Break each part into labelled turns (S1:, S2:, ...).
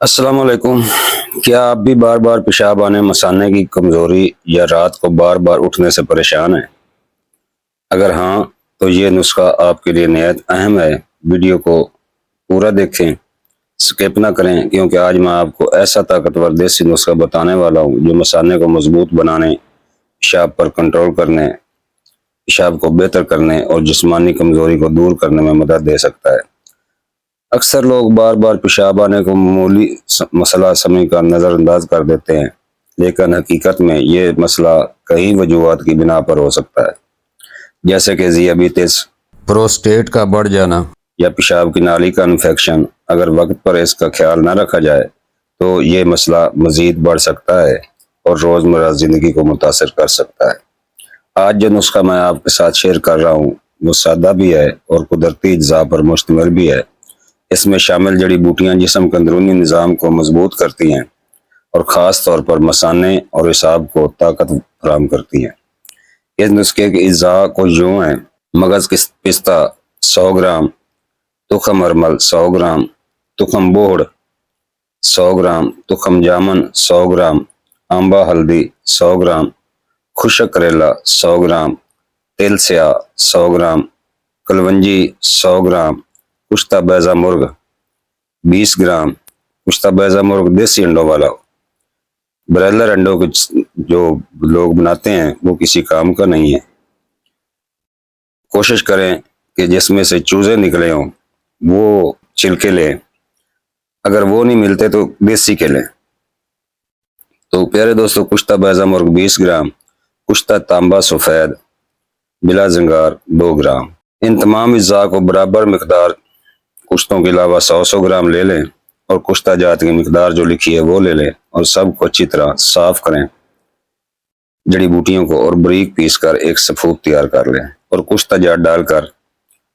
S1: السلام علیکم۔ کیا آپ بھی بار بار پیشاب آنے، مثانے کی کمزوری یا رات کو بار بار اٹھنے سے پریشان ہیں؟ اگر ہاں تو یہ نسخہ آپ کے لیے نہایت اہم ہے۔ ویڈیو کو پورا دیکھیں، سکپ نہ کریں، کیونکہ آج میں آپ کو ایسا طاقتور دیسی نسخہ بتانے والا ہوں جو مثانے کو مضبوط بنانے، پیشاب پر کنٹرول کرنے، پیشاب کو بہتر کرنے اور جسمانی کمزوری کو دور کرنے میں مدد دے سکتا ہے۔ اکثر لوگ بار بار پیشاب آنے کو معمولی مسئلہ سمجھ کر نظر انداز کر دیتے ہیں، لیکن حقیقت میں یہ مسئلہ کئی وجوہات کی بنا پر ہو سکتا ہے، جیسے کہ ذیابیطس، پروسٹیٹ کا بڑھ جانا یا پیشاب کی نالی کا انفیکشن۔ اگر وقت پر اس کا خیال نہ رکھا جائے تو یہ مسئلہ مزید بڑھ سکتا ہے اور روزمرہ زندگی کو متاثر کر سکتا ہے۔ آج جو نسخہ میں آپ کے ساتھ شیئر کر رہا ہوں وہ سادہ بھی ہے اور قدرتی اجزاء پر مشتمل بھی ہے۔ اس میں شامل جڑی بوٹیاں جسم کے اندرونی نظام کو مضبوط کرتی ہیں اور خاص طور پر مثانے اور اعصاب کو طاقت فراہم کرتی ہیں۔ اس نسخے کے اجزاء کو یوں ہیں: مغز پستہ 100 گرام، تخم ارمل 100 گرام، تخم بوڑ 100 گرام، تخم جامن 100 گرام، آمبا ہلدی 100 گرام، خشک کریلا 100 گرام، تل سیاہ 100 گرام، کلونجی 100 گرام، کشتہ بیضہ مرغ 20 گرام۔ کشتہ بیضہ مرغ دیسی انڈوں والا ہو۔ برائلر انڈوں کے جو لوگ بناتے ہیں وہ کسی کام کا نہیں ہے۔ کوشش کریں کہ جس میں سے چوزے نکلے ہوں وہ چھلکے لیں، اگر وہ نہیں ملتے تو دیسی کے لیں۔ تو پیارے دوستو، کشتہ بیضہ مرغ 20 گرام، کشتہ تانبا سفید بلا زنگار 2 گرام۔ ان تمام اجزاء کو برابر مقدار کشتوں کے علاوہ 100 گرام لے لیں اور کشتہ جات کی مقدار جو لکھی ہے وہ لے لیں اور سب کو اچھی طرح صاف کریں، جڑی بوٹیوں کو، اور باریک پیس کر ایک سفوف تیار کر لیں اور کشتہ جات ڈال کر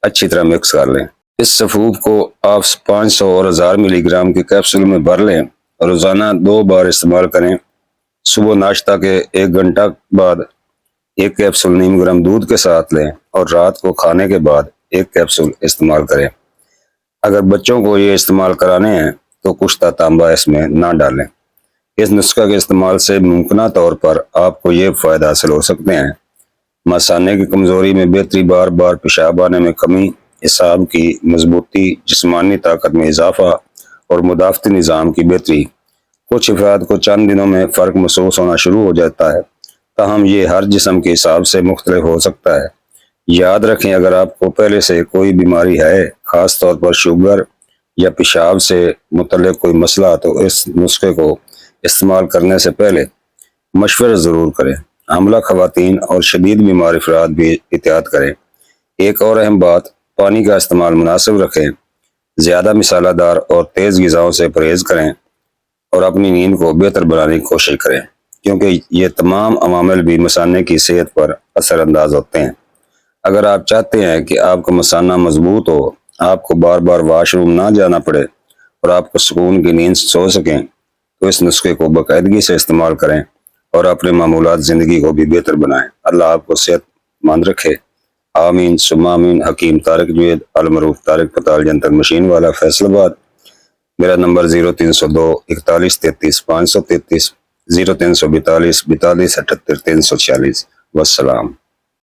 S1: اچھی طرح مکس کر لیں۔ اس سفوف کو آپ 500 اور 1000 ملی گرام کے کیپسول میں بھر لیں اور روزانہ 2 بار استعمال کریں۔ صبح ناشتہ کے 1 گھنٹہ بعد ایک کیپسول نیم گرم دودھ کے ساتھ لیں اور رات کو کھانے کے بعد ایک کیپسول استعمال کریں۔ اگر بچوں کو یہ استعمال کرانے ہیں تو کشتہ تانبا اس میں نہ ڈالیں۔ اس نسخہ کے استعمال سے ممکنہ طور پر آپ کو یہ فائدہ حاصل ہو سکتے ہیں: مثانے کی کمزوری میں بہتری، بار بار پیشاب آنے میں کمی، اعصاب کی مضبوطی، جسمانی طاقت میں اضافہ اور مدافعتی نظام کی بہتری۔ کچھ افراد کو چند دنوں میں فرق محسوس ہونا شروع ہو جاتا ہے، تاہم یہ ہر جسم کے حساب سے مختلف ہو سکتا ہے۔ یاد رکھیں، اگر آپ کو پہلے سے کوئی بیماری ہے، خاص طور پر شوگر یا پیشاب سے متعلق کوئی مسئلہ، تو اس نسخے کو استعمال کرنے سے پہلے مشورہ ضرور کریں۔ حاملہ خواتین اور شدید بیمار افراد بھی احتیاط کریں۔ ایک اور اہم بات، پانی کا استعمال مناسب رکھیں، زیادہ مسالہ دار اور تیز غذاؤں سے پرہیز کریں اور اپنی نیند کو بہتر بنانے کی کوشش کریں، کیونکہ یہ تمام عوامل بھی مثانے کی صحت پر اثر انداز ہوتے ہیں۔ اگر آپ چاہتے ہیں کہ آپ کا مثانہ مضبوط ہو، آپ کو بار بار واش روم نہ جانا پڑے اور آپ کو سکون کی نیند سو سکیں، تو اس نسخے کو باقاعدگی سے استعمال کریں اور اپنے معمولات زندگی کو بھی بہتر بنائیں۔ اللہ آپ کو صحت مند رکھے، آمین ثم آمین۔ حکیم طارق جوید، المعروف طارق پتال، جنتر مشین والا، فیصل آباد۔ میرا نمبر 0302 41 33 533، 0342 42 78 346۔ والسلام۔